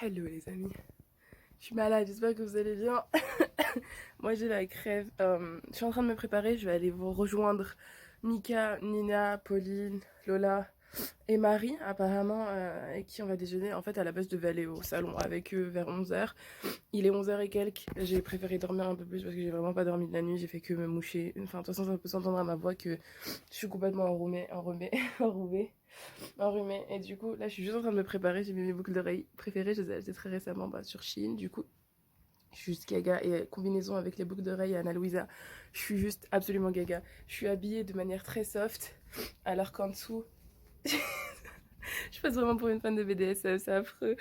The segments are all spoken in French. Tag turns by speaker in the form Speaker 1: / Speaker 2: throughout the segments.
Speaker 1: Hello les amis, je suis malade, j'espère que vous allez bien. Moi j'ai la crève, je suis en train de me préparer, je vais aller vous rejoindre Mika, Nina, Pauline, Lola et Marie apparemment, avec qui on va déjeuner. En fait à la base je devais aller au salon avec eux vers 11h. Il est 11h et quelques, j'ai préféré dormir un peu plus parce que j'ai vraiment pas dormi de la nuit, j'ai fait que me moucher. Enfin de toute façon ça peut s'entendre à ma voix que je suis complètement enrhumée. Enrhumée. Et du coup, là, je suis juste en train de me préparer. J'ai mis mes boucles d'oreilles préférées. Je les ai achetées très récemment sur Shein. Du coup, je suis juste gaga. Et combinaison avec les boucles d'oreilles Anna Louisa, je suis juste absolument gaga. Je suis habillée de manière très soft, alors qu'en dessous, je passe vraiment pour une fan de BDSM, c'est affreux.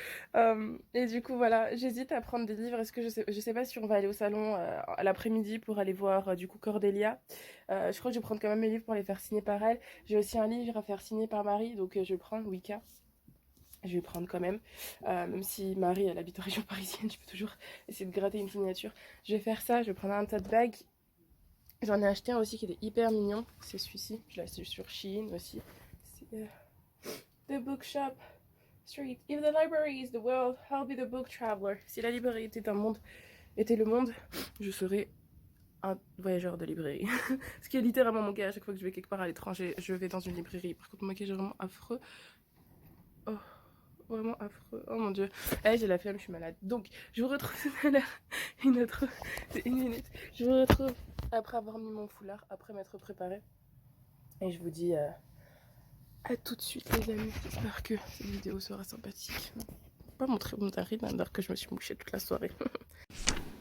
Speaker 1: Et du coup, voilà, j'hésite à prendre des livres. Est-ce que je sais pas si on va aller au salon à l'après-midi pour aller voir du coup Cordélia. Je crois que je vais prendre quand même mes livres pour les faire signer par elle. J'ai aussi un livre à faire signer par Marie, donc je vais prendre Wicca. Je vais prendre quand même, même si Marie elle habite en région parisienne, je peux toujours essayer de gratter une signature. Je vais faire ça, je vais prendre un tote bag. J'en ai acheté un aussi qui est hyper mignon, c'est celui-ci, je l'ai acheté sur Shein aussi. C'est The Bookshop Street. If the library is the world, I'll be the book traveler. Si la librairie était le monde, je serais un voyageur de librairie. Ce qui est littéralement mon cas à chaque fois que je vais quelque part à l'étranger, je vais dans une librairie. Par contre, mon maquillage est vraiment affreux. Oh, vraiment affreux. Oh mon dieu. Eh, j'ai la flemme, je suis malade. Donc, je vous retrouve tout à l'heure. Une minute. Je vous retrouve après avoir mis mon foulard, après m'être préparée. Et je vous dis à tout de suite, les amis. J'espère que cette vidéo sera sympathique. Pas montrer mon rythme alors que je me suis mouchée toute la soirée.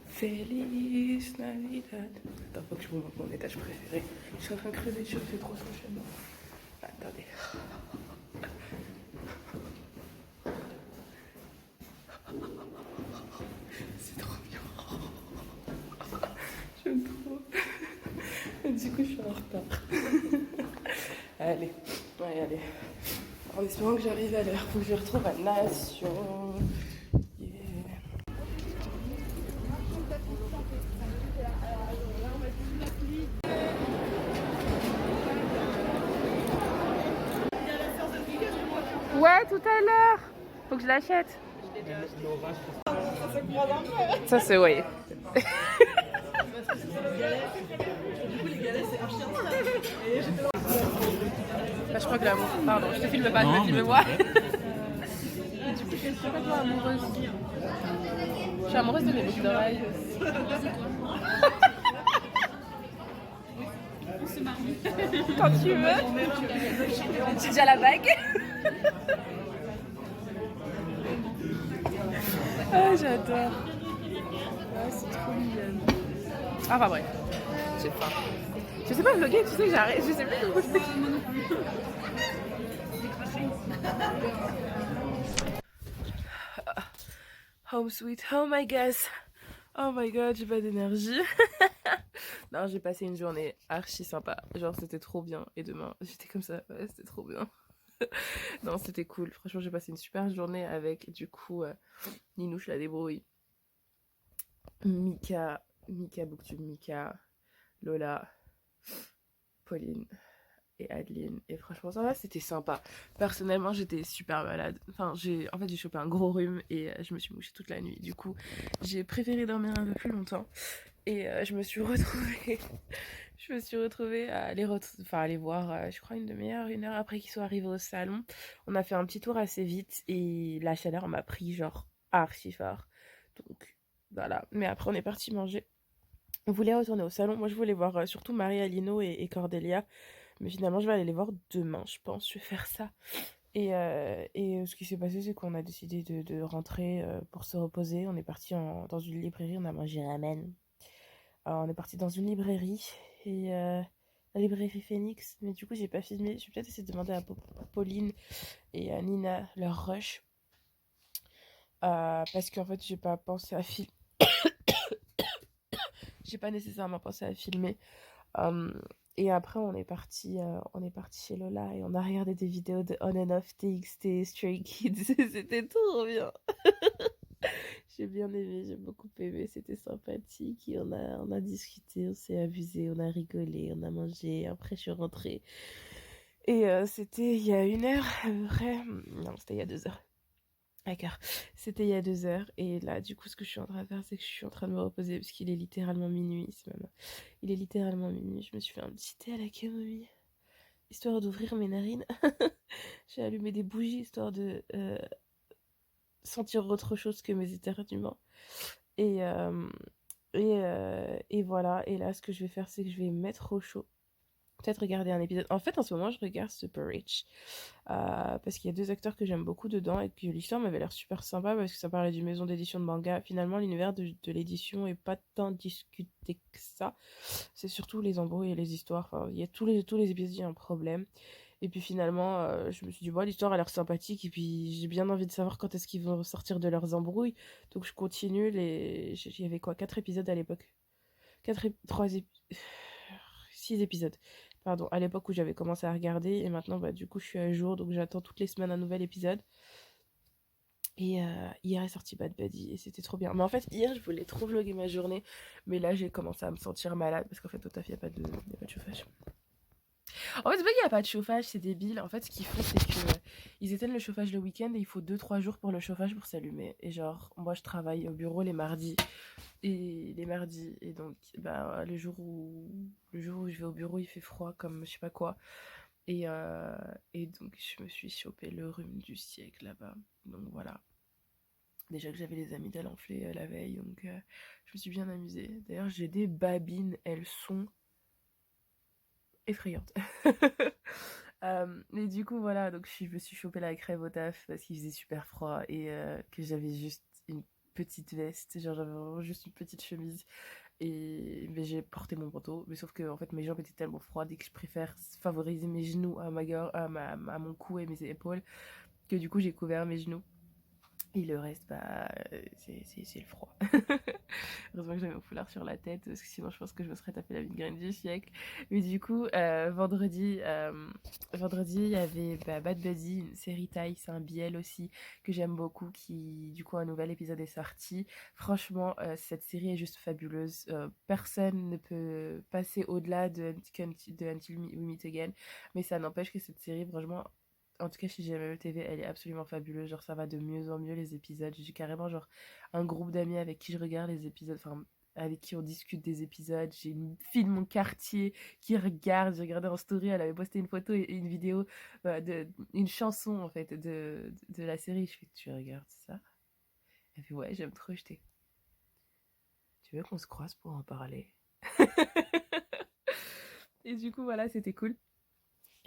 Speaker 1: Feliz Navidad. Attends, faut que je vous montre mon étage préféré. Je suis en train de creuser, je fais trop chaud chez moi. Attendez. C'est trop bien. J'aime trop. Du coup, je suis en retard. Allez, ouais, allez. En espérant que j'arrive à l'heure, faut que je retrouve ma nation. Yeah. Ouais, tout à l'heure. Faut que je l'achète. Ça, c'est ouais. Bah, je crois que l'amour. Pardon, je te filme pas, je me filme moi. Du coup, je suis complètement amoureuse. Je suis amoureuse de mes boucles d'oreilles. Quand tu veux. J'ai déjà la bague. Ah, j'adore. Ah, c'est trop mignon. Enfin bref, j'ai faim. Je sais pas vlogger, tu sais que j'arrête, je sais plus comment je fais. Home sweet home, I guess. Oh my god, j'ai pas d'énergie. Non, j'ai passé une journée archi sympa. Genre, c'était trop bien. Et demain, j'étais comme ça. Ouais, c'était trop bien. Non, c'était cool. Franchement, j'ai passé une super journée avec, du coup, Ninouche la débrouille. Mika Booktube, Mika, Lola, Pauline et Adeline. Et franchement, ça va, c'était sympa. Personnellement, j'étais super malade. Enfin, en fait, j'ai chopé un gros rhume et je me suis mouchée toute la nuit. Du coup, j'ai préféré dormir un peu plus longtemps. Et je me suis retrouvée, je me suis retrouvée à aller voir, je crois, une heure après qu'ils soient arrivés au salon. On a fait un petit tour assez vite et la chaleur m'a pris genre archi fort. Donc voilà. Mais après, on est parti manger. On voulait retourner au salon. Moi, je voulais voir surtout Marie Alino et Cordélia. Mais finalement, je vais aller les voir demain, je pense. Je vais faire ça. Et ce qui s'est passé, c'est qu'on a décidé de rentrer pour se reposer. On est parti dans une librairie, on a mangé ramen. Alors, on est parti dans une librairie, et la librairie Phoenix. Mais du coup, j'ai pas filmé. Je vais peut-être essayer de demander à Pauline et à Nina leur rush. Parce qu'en fait, j'ai pas pensé à filmer. J'ai pas nécessairement pensé à filmer. Et après, on est parti chez Lola et on a regardé des vidéos de On and Off TXT Stray Kids. C'était trop bien. J'ai bien aimé, j'ai beaucoup aimé, c'était sympathique. Et on a discuté, on s'est amusé, on a rigolé, on a mangé. Après, je suis rentrée. Et c'était il y a 1 heure, à peu près. Non, c'était il y a 2 heures. D'accord. C'était il y a 2 heures. Et là, du coup, ce que je suis en train de faire, c'est que je suis en train de me reposer parce qu'il est littéralement minuit, ce matin. Il est littéralement minuit. Je me suis fait un petit thé à la camomille, histoire d'ouvrir mes narines. J'ai allumé des bougies, histoire de sentir autre chose que mes éternuements. Et, euh, et voilà. Et là, ce que je vais faire, c'est que je vais me mettre au chaud. Peut-être regarder un épisode. En fait, en ce moment, je regarde Super Rich. Parce qu'il y a 2 acteurs que j'aime beaucoup dedans et que l'histoire m'avait l'air super sympa parce que ça parlait d'une maison d'édition de manga. Finalement, l'univers de l'édition est pas tant discuté que ça. C'est surtout les embrouilles et les histoires. Enfin, il y a tous les épisodes, il y a un problème. Et puis finalement, je me suis dit, bon, l'histoire a l'air sympathique et puis j'ai bien envie de savoir quand est-ce qu'ils vont sortir de leurs embrouilles. Donc je continue les. Il y avait quoi, 4 épisodes à l'époque? 6 épisodes, pardon, à l'époque où j'avais commencé à regarder. Et maintenant, bah, du coup, je suis à jour. Donc j'attends toutes les semaines un nouvel épisode. Et hier est sorti Bad Buddy et c'était trop bien. Mais en fait, hier, je voulais trop vlogger ma journée. Mais là, j'ai commencé à me sentir malade parce qu'en fait, au taf, il n'y a pas de chauffage. En fait, c'est pas qu'il n'y a pas de chauffage, c'est débile. En fait, ce qu'ils font, c'est que ils éteignent le chauffage le week-end et il faut 2-3 jours pour le chauffage pour s'allumer. Et genre, moi, je travaille au bureau les mardis. Et donc, bah, le jour où je vais au bureau, il fait froid comme je sais pas quoi. Et, euh, et donc, je me suis chopé le rhume du siècle là-bas. Donc voilà. Déjà que j'avais les amygdales enflées la veille, donc je me suis bien amusée. D'ailleurs, j'ai des babines, elles sont effrayantes. Mais du coup, voilà, donc je me suis chopé la crève au taf parce qu'il faisait super froid et que j'avais juste une petite veste, genre j'avais vraiment juste une petite chemise et mais j'ai porté mon manteau, mais sauf que en fait mes jambes étaient tellement froides et que je préfère favoriser mes genoux à mon cou et mes épaules que du coup j'ai couvert mes genoux. Et le reste, bah, c'est le froid. Heureusement que j'avais mon foulard sur la tête, parce que sinon je pense que je me serais tapé la migraine du siècle. Mais du coup, vendredi, il y avait bah, Bad Buddy, une série Thaï, c'est un BL aussi, que j'aime beaucoup, qui, du coup, un nouvel épisode est sorti. Franchement, cette série est juste fabuleuse. Personne ne peut passer au-delà de Until We Meet Again, mais ça n'empêche que cette série, franchement, en tout cas chez GMM TV, elle est absolument fabuleuse. Genre, ça va de mieux en mieux les épisodes. J'ai carrément genre un groupe d'amis avec qui je regarde les épisodes, enfin avec qui on discute des épisodes. J'ai une fille de mon quartier qui regarde. J'ai regardé en story, elle avait posté une photo et une vidéo une chanson en fait de la série. Je fais, tu regardes ça? Elle fait, ouais, j'aime trop. J'étais, tu veux qu'on se croise pour en parler? Et du coup, voilà, c'était cool.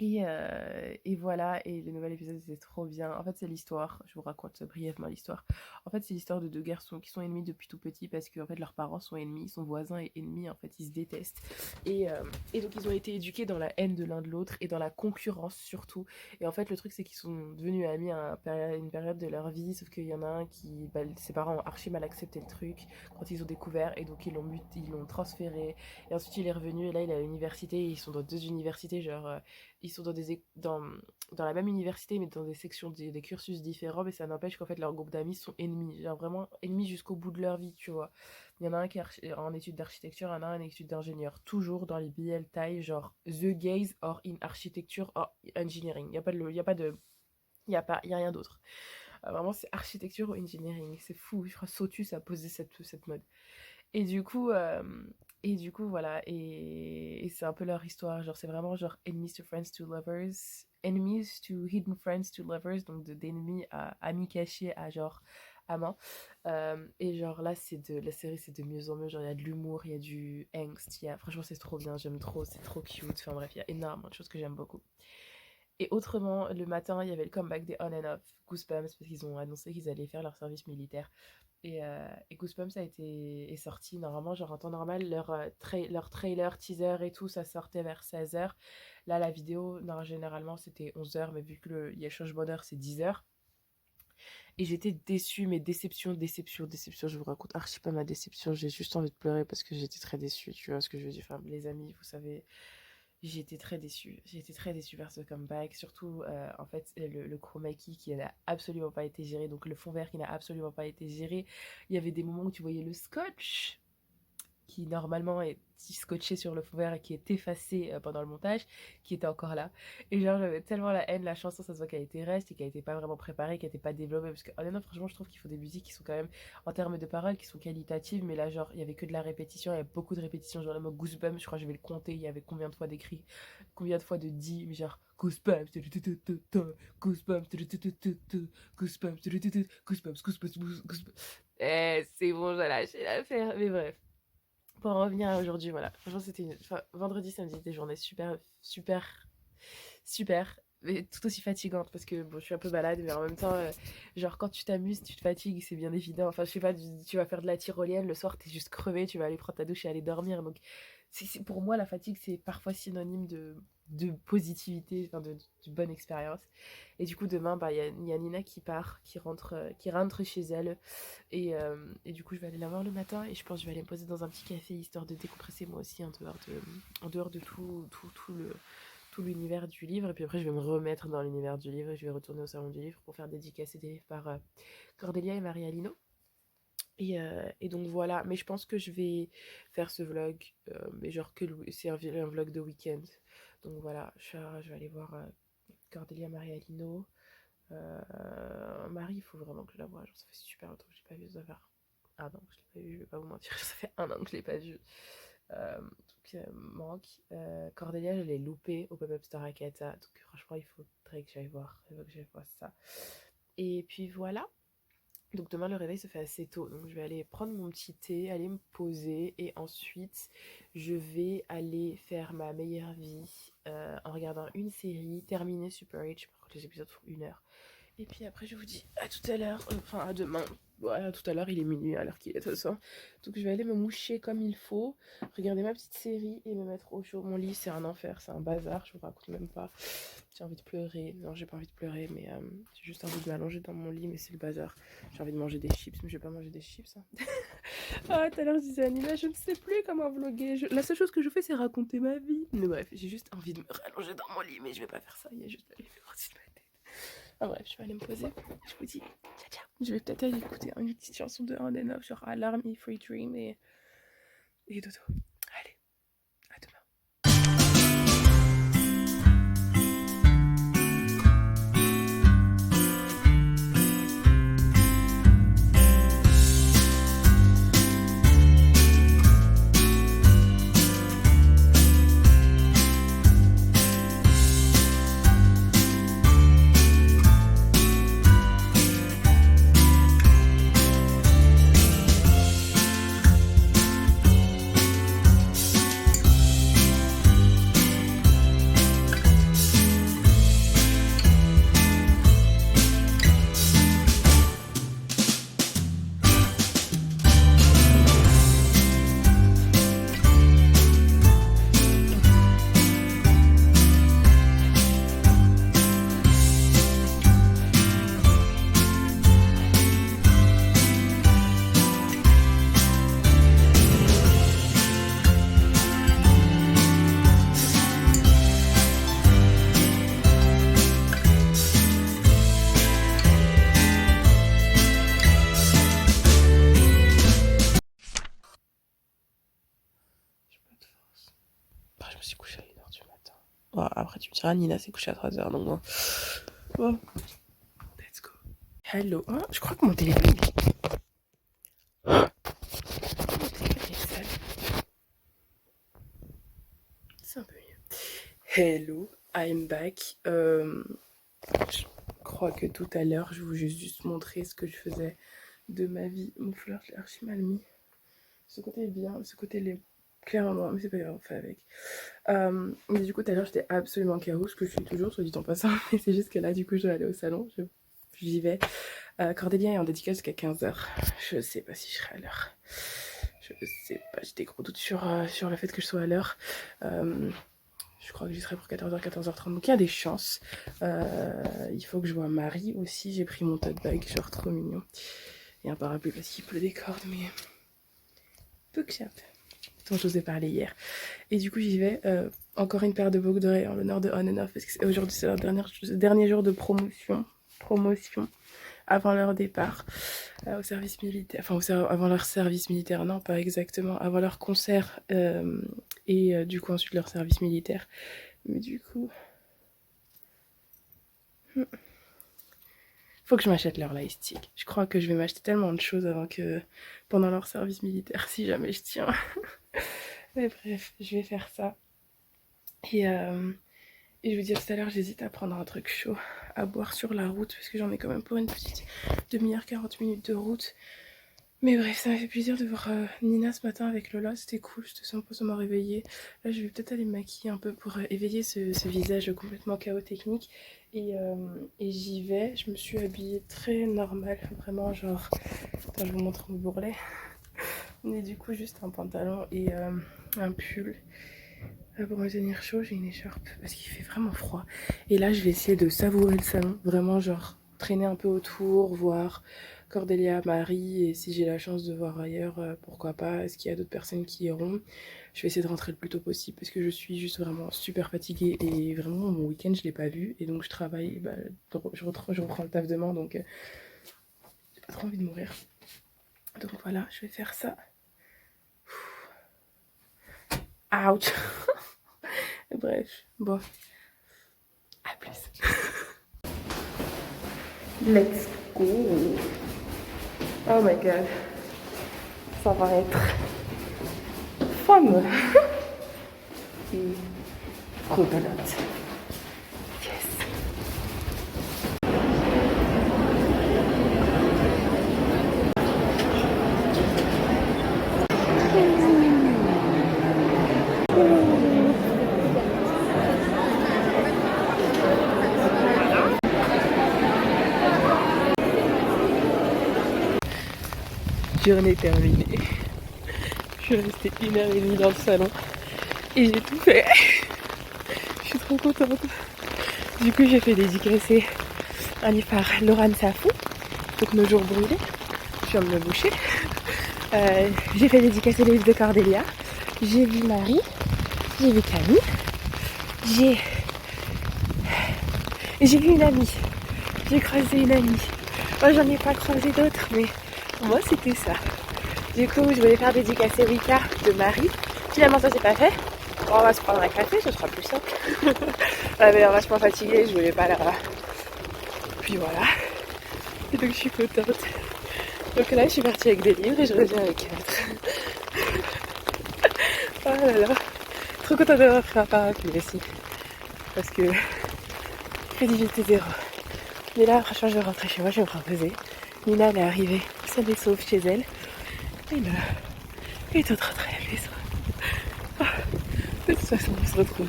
Speaker 1: Et voilà, et le nouvel épisode c'était trop bien. En fait, c'est l'histoire, je vous raconte brièvement l'histoire. En fait, c'est l'histoire de 2 garçons qui sont ennemis depuis tout petit parce que en fait, leurs parents sont ennemis, ils sont voisins et ennemis, en fait, ils se détestent. Et donc, ils ont été éduqués dans la haine de l'un de l'autre et dans la concurrence surtout. Et en fait, le truc, c'est qu'ils sont devenus amis à une période de leur vie, sauf qu'il y en a un qui, bah, ses parents ont archi mal accepté le truc quand ils ont découvert, et donc ils l'ont transféré. Et ensuite, il est revenu, et là, il est à l'université, et ils sont dans 2 universités, genre ils sont dans la même université mais dans des sections des cursus différents, mais ça n'empêche qu'en fait leurs groupes d'amis sont ennemis, genre vraiment ennemis jusqu'au bout de leur vie, tu vois. Il y en a un qui est en études d'architecture, il y en a un en études d'ingénieur, toujours dans les BL taille, genre the gays or in architecture or engineering. Il y a pas de, il y a pas de, il y a rien d'autre. Vraiment c'est architecture ou engineering, c'est fou. Je crois Sotus a posé cette mode. Et du coup, euh, et du coup voilà, et c'est un peu leur histoire. Genre, c'est vraiment genre enemies to friends to lovers, enemies to hidden friends to lovers, donc d'ennemis à amis cachés à genre amants. Et genre là, la série, c'est de mieux en mieux. Genre, il y a de l'humour, il y a du angst, franchement, c'est trop bien, j'aime trop, c'est trop cute. Enfin bref, il y a énormément de choses que j'aime beaucoup. Et autrement, le matin, il y avait le comeback des On and Off Goosebumps parce qu'ils ont annoncé qu'ils allaient faire leur service militaire. Et Goosebumps est sorti normalement, genre en temps normal, leur trailer, teaser et tout, ça sortait vers 16h. Là, la vidéo, non, généralement, c'était 11h, mais vu que il y a changement d'heure, c'est 10h. Et j'étais déçue, mais déception, déception, déception. Je vous raconte archi pas ma déception. J'ai juste envie de pleurer parce que j'étais très déçue. Tu vois ce que je veux dire? Enfin, les amis, vous savez, j'ai été très déçue. J'ai été très déçue par ce comeback. Surtout, en fait, le chroma key qui n'a absolument pas été géré. Donc, le fond vert qui n'a absolument pas été géré. Il y avait des moments où tu voyais le scotch qui normalement est scotché sur le fond vert et qui est effacé pendant le montage, qui était encore là. Et genre, j'avais tellement la haine, la chanson, ça se voit qu'elle était reste et qu'elle était pas vraiment préparée, qu'elle était pas développée. Parce que, honnêtement, franchement, je trouve qu'il faut des musiques qui sont quand même, en termes de paroles, qui sont qualitatives. Mais là, genre, il y avait que de la répétition, il y a beaucoup de répétitions. Genre, le mot Goosebumps, je crois que je vais le compter, il y avait combien de fois d'écrit, combien de fois de dit, mais genre, Goosebumps, Goosebumps, Goosebumps, Goosebumps, Goosebumps. Eh, c'est bon, j'ai lâché l'affaire. Mais bref. Pour en revenir à aujourd'hui, voilà. Franchement, c'était vendredi, samedi, des journées super, super, super. Mais tout aussi fatigantes parce que bon, je suis un peu malade, mais en même temps, genre quand tu t'amuses, tu te fatigues, c'est bien évident. Enfin, je sais pas, tu vas faire de la tyrolienne, le soir, t'es juste crevé, tu vas aller prendre ta douche et aller dormir. Donc, pour moi, la fatigue, c'est parfois synonyme de positivité, enfin, de bonne expérience. Et du coup, demain, bah, y a Nina qui part, qui rentre chez elle. Et du coup, je vais aller la voir le matin et je pense que je vais aller me poser dans un petit café histoire de décompresser moi aussi en dehors de tout l'univers du livre. Et puis après, je vais me remettre dans l'univers du livre et je vais retourner au salon du livre pour faire dédicacer des livres par Cordelia et Maria Lino. Et donc voilà, mais je pense que je vais faire ce vlog, mais genre c'est un vlog de week-end. Donc voilà, je vais aller voir Cordelia Maria Lino. Marie, il faut vraiment que je la voie. Genre, ça fait super longtemps que je l'ai pas vue. Ça fait un an que je l'ai pas vue, je vais pas vous mentir. Ça fait un an que je l'ai pas vue. Manque. Cordelia, je l'ai loupé au Pop-Up Store Akata. Donc franchement, il faudrait que j'aille voir. Il faut que j'aille voir ça. Et puis voilà. Donc demain, le réveil se fait assez tôt. Donc je vais aller prendre mon petit thé, aller me poser. Et ensuite, je vais aller faire ma meilleure vie en regardant une série, terminer Super H. Par contre, les épisodes font 1 heure. Et puis après, je vous dis à tout à l'heure, enfin à demain. Ouais, à tout à l'heure, il est minuit à l'heure qu'il est de toute façon. Donc je vais aller me moucher comme il faut, regarder ma petite série et me mettre au chaud. Mon lit, c'est un enfer, c'est un bazar, je vous raconte même pas. J'ai envie de pleurer. Non, j'ai pas envie de pleurer, mais j'ai juste envie de m'allonger dans mon lit, mais c'est le bazar. J'ai envie de manger des chips, mais je vais pas manger des chips. Hein. Ah, tout à l'heure, je disais à Nina, je ne sais plus comment vlogger. La seule chose que je fais, c'est raconter ma vie. Mais bref, j'ai juste envie de me rallonger dans mon lit, mais je vais pas faire ça. Il y a juste la lumière au-dessus de ma tête. Ah bref, je vais aller me poser. Je vous dis, ciao ciao. Je vais peut-être aller écouter une petite chanson de On and Off, genre Alarm et Free Dream et dodo. Allez, à demain. Après, je me suis couchée à 1h du matin. Bon, après, tu me diras, Nina s'est couchée à 3h, donc bon. Bon, let's go. Hello. Oh, je crois que mon téléphone c'est un peu mieux. Hello, I'm back. Je crois que tout à l'heure, je vous ai juste montré ce que je faisais de ma vie. Mon fleur, je l'ai archi mal mis. Ce côté est bien, ce côté l'est clairement, mais c'est pas grave, on fait avec. Mais du coup, tout à l'heure, j'étais absolument KO, ce que je suis toujours, soit dit en passant. Mais c'est juste que là, du coup, je vais aller au salon. J'y vais. Cordelia est en dédicace jusqu'à 15h. Je sais pas si je serai à l'heure. Je sais pas, j'ai des gros doutes sur le fait que je sois à l'heure. Je crois que j'y serai pour 14h, 14h30. Donc il y a des chances. Il faut que je vois Marie aussi. J'ai pris mon tote bag, genre trop mignon. Et un parapluie parce qu'il pleut des cordes, mais bookshop dont je vous ai parlé hier. Et du coup, j'y vais. Encore une paire de boucles d'oreilles en l'honneur de On and Off parce que aujourd'hui, c'est leur dernier jour de promotion. avant leur départ au service militaire. Enfin, avant leur service militaire, non, pas exactement. Avant leur concert et du coup, ensuite leur service militaire. Mais du coup... Faut que je m'achète leur lightstick. Je crois que je vais m'acheter tellement de choses avant que pendant leur service militaire, si jamais je tiens. Mais bref, je vais faire ça. Et je vous dis tout à l'heure, j'hésite à prendre un truc chaud à boire sur la route parce que j'en ai quand même pour une petite demi-heure, 40 minutes de route. Mais bref, ça m'a fait plaisir de voir Nina ce matin avec Lola, c'était cool, j'étais sympa, ça m'a réveillée. Là, je vais peut-être aller me maquiller un peu pour éveiller ce visage complètement chaotechnique. Et j'y vais, je me suis habillée très normale, vraiment genre... Attends, je vous montre mon bourrelet. Mais du coup, juste un pantalon et un pull. Pour me tenir chaud, j'ai une écharpe parce qu'il fait vraiment froid. Et là, je vais essayer de savourer le salon, vraiment genre traîner un peu autour, voir Cordélia, Marie, et si j'ai la chance de voir ailleurs, pourquoi pas. Est-ce qu'il y a d'autres personnes qui iront? Je vais essayer de rentrer le plus tôt possible parce que je suis juste vraiment super fatiguée et vraiment mon week-end je l'ai pas vu et donc je travaille, bah, je reprends le taf demain donc j'ai pas trop envie de mourir. Donc voilà, je vais faire ça. Ouch. Bref, bon. À plus. Let's go. Oh my god. Ça va être fun. Et rebelote. Yes. Journée terminée. Je suis restée 1h30 dans le salon et j'ai tout fait. Je suis trop contente. Du coup, j'ai fait dédicacer un livre par Laurent Safou, donc Nos jours brûlés. Je viens de me boucher. J'ai fait dédicacer les livres de Cordélia. J'ai vu Marie. J'ai vu Camille. J'ai vu une amie. J'ai croisé une amie. Moi, j'en ai pas croisé d'autres, mais pour moi, c'était ça. Du coup, je voulais faire dédicacer Wicca de Marie. Finalement, ça s'est pas fait. Bon, on va se prendre un café, ce sera plus simple. Elle est vachement fatiguée, je voulais pas la... Puis voilà. Et donc, je suis contente. Donc là, je suis partie avec des livres et je reviens avec 4. Oh là là. Trop contente d'avoir pris un parapluie aussi. Parce que crédibilité zéro. Mais là, franchement, je vais rentrer chez moi, je vais me reposer. Nina, elle est arrivée saine et sauve chez elle. Et là, elle est en train de rêver, ça. De toute façon, on se retrouve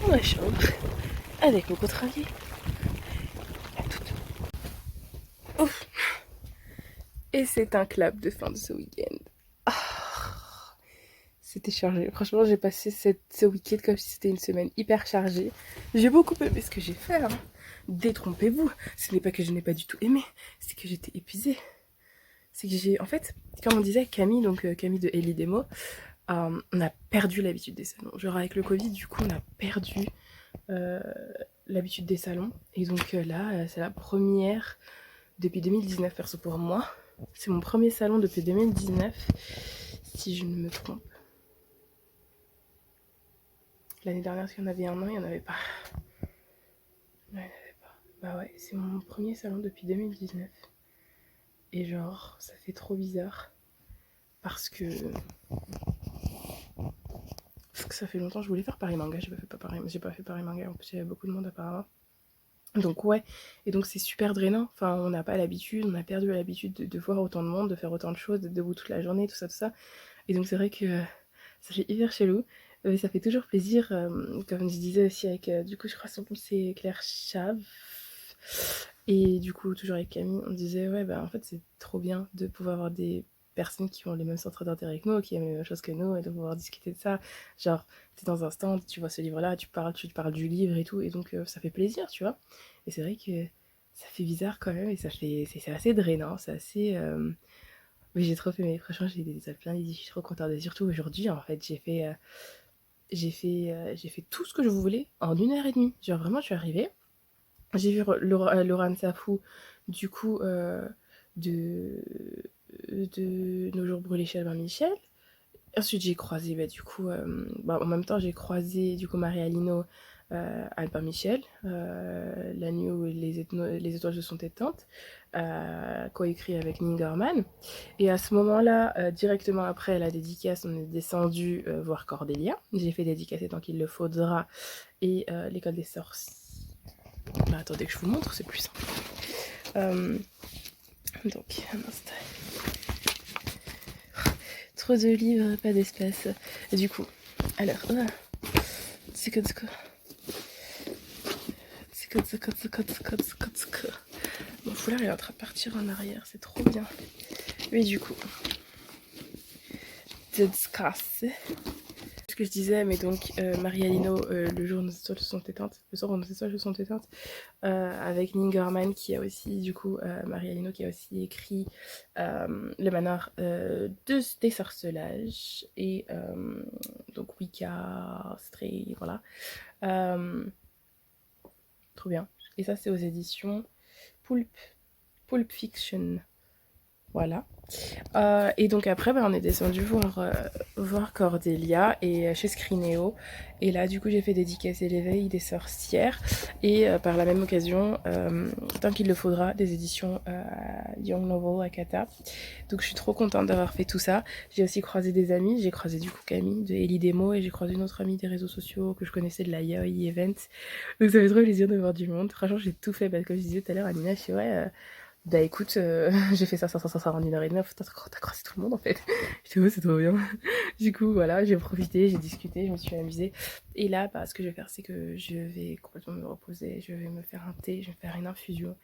Speaker 1: dans la chambre avec mon compte rendu. À tout. Ouf. Et c'est un clap de fin de ce week-end. Oh, c'était chargé. Franchement, j'ai passé ce week-end comme si c'était une semaine hyper chargée. J'ai beaucoup aimé ce que j'ai fait. Hein. Détrompez-vous. Ce n'est pas que je n'ai pas du tout aimé, c'est que j'étais épuisée. C'est que j'ai... En fait, comme on disait, Camille, donc Camille de Ellie Demo, on a perdu l'habitude des salons. Genre avec le Covid, du coup, on a perdu l'habitude des salons. Et donc là, c'est la première depuis 2019, perso pour moi. C'est mon premier salon depuis 2019, si je ne me trompe. L'année dernière, s'il y en avait un an, il n'y en avait pas. Non, il n'y en avait pas. Bah ouais, c'est mon premier salon depuis 2019. Et genre, ça fait trop bizarre. Parce que ça fait longtemps que je voulais faire Paris Manga. J'ai pas fait Paris Manga. En plus, il y avait beaucoup de monde apparemment. Donc ouais, et donc c'est super drainant. Enfin, on n'a pas l'habitude, on a perdu l'habitude de voir autant de monde, de faire autant de choses, d'être debout toute la journée, tout ça, tout ça. Et donc c'est vrai que ça fait hyper chelou. Mais ça fait toujours plaisir, comme je disais aussi avec, du coup je crois son nom c'est Claire Chave. Et du coup toujours avec Camille, on disait ouais bah en fait c'est trop bien de pouvoir avoir des personnes qui ont les mêmes centres d'intérêt que nous, qui aiment les mêmes choses que nous, et de pouvoir discuter de ça. Genre, t'es dans un stand, tu vois ce livre-là, tu parles du livre et tout, et donc ça fait plaisir, tu vois. Et c'est vrai que ça fait bizarre quand même, et c'est assez drainant, c'est assez... Mais j'ai trop aimé, franchement, j'ai plein d'idées, je suis trop contente. Et surtout aujourd'hui, en fait, j'ai fait tout ce que je voulais en 1h30. Genre vraiment, je suis arrivée, j'ai vu Laurent Safou du coup de Nos jours brûlés chez Albin Michel. Ensuite, j'ai croisé, du coup, en même temps, j'ai croisé, du coup, Maria Lino, Albin Michel, La nuit où les étoiles se sont éteintes, coécrit avec Ningerman. Et à ce moment-là, directement après la dédicace, on est descendu voir Cordélia. J'ai fait dédicacer tant qu'il le faudra. Et l'école des sorciers. Bah, attendez que je vous montre, c'est plus simple. Donc, un instant. Trop de livres, pas d'espace. Et du coup, alors, c'est comme ça. Mon foulard il est en train de partir en arrière, c'est trop bien. Oui, du coup, discuss. Ce que je disais, mais donc Maria Lino, le jour où nos étoiles se sont éteintes, le soir où nos étoiles se sont éteintes, avec Ningerman qui a aussi, du coup, Maria Lino qui a aussi écrit Le manoir des sorcelages et donc Wicca, Stray, voilà. Trop bien. Et ça, c'est aux éditions Pulp Fiction. Voilà. Et donc après, on est descendu voir Cordélia et chez Scrineo. Et là, du coup, j'ai fait dédicacer l'éveil des sorcières. Et par la même occasion, tant qu'il le faudra, des éditions Young Novel Akata. Donc je suis trop contente d'avoir fait tout ça. J'ai aussi croisé des amis. J'ai croisé du coup Camille de Ellie Demo et j'ai croisé une autre amie des réseaux sociaux que je connaissais de la Yaoi Event. Donc ça fait trop plaisir de voir du monde. Franchement, j'ai tout fait. Comme je disais tout à l'heure, Anina, je suis ouais. Bah écoute, j'ai fait ça en 1h30. T'as croisé tout le monde en fait. J'étais c'est trop bien. Du coup, voilà, j'ai profité, j'ai discuté, je me suis amusée. Et là, ce que je vais faire, c'est que je vais complètement me reposer. Je vais me faire un thé, je vais faire une infusion.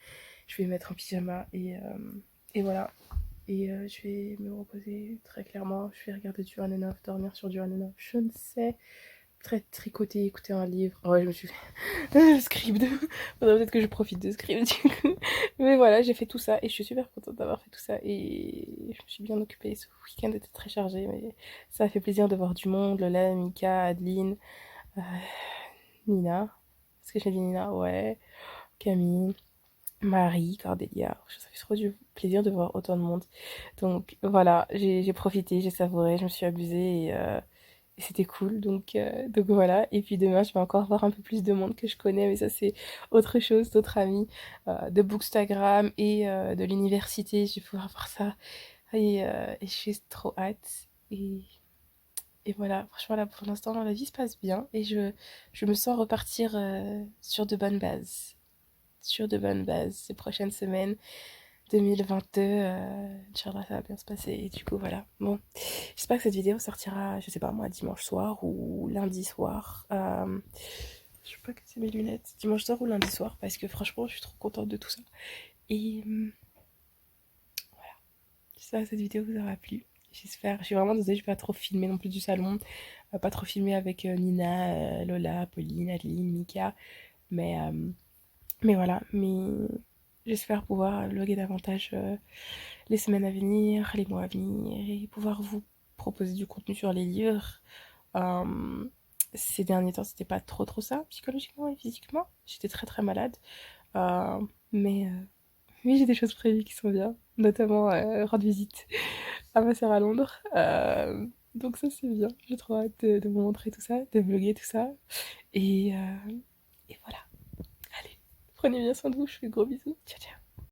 Speaker 1: Je vais me mettre en pyjama et voilà. Et je vais me reposer très clairement. Je vais regarder du On and Off, dormir sur du On and Off. Je ne sais. Tricoter, écouter un livre. Ouais, je me suis fait script. Faudrait peut-être que je profite de script du coup. Mais voilà, j'ai fait tout ça et je suis super contente d'avoir fait tout ça. Et je me suis bien occupée. Ce week-end était très chargé, mais ça a fait plaisir de voir du monde. Lola, Mika, Adeline, euh, Nina. Est-ce que j'ai dit Nina? Ouais. Camille, Marie, Cordélia. Ça fait trop du plaisir de voir autant de monde. Donc voilà, j'ai profité, j'ai savouré, je me suis abusée et c'était cool. Donc voilà. Et puis demain, je vais encore voir un peu plus de monde que je connais, mais ça, c'est autre chose, d'autres amis de Bookstagram et de l'université. Je vais pouvoir voir ça. Et je suis trop hâte. Et voilà, franchement, là, pour l'instant, la vie se passe bien et je me sens repartir sur de bonnes bases. Sur de bonnes bases ces prochaines semaines. 2022, Inch'Allah, ça va bien se passer. Et du coup, voilà. Bon, j'espère que cette vidéo sortira, je sais pas moi, dimanche soir ou lundi soir. Je sais pas que c'est mes lunettes. Dimanche soir ou lundi soir, parce que franchement, je suis trop contente de tout ça. Et voilà. J'espère que cette vidéo vous aura plu. J'espère. Je suis vraiment désolée, je vais pas trop filmer non plus du salon. Pas trop filmer avec Nina, Lola, Pauline, Adeline, Mika. Mais, euh, mais voilà. Mais j'espère pouvoir vlogger davantage les semaines à venir, les mois à venir et pouvoir vous proposer du contenu sur les livres. Euh, Ces derniers temps, c'était pas trop ça, psychologiquement et physiquement. J'étais très malade. Euh, mais, euh, mais j'ai des choses prévues qui sont bien, notamment rendre visite à ma sœur à Londres. Donc ça, c'est bien. J'ai trop hâte de vous montrer tout ça, de vlogger tout ça. Et, euh, et voilà. Allez, prenez bien soin de vous. Je fais de gros bisous. Ciao, ciao.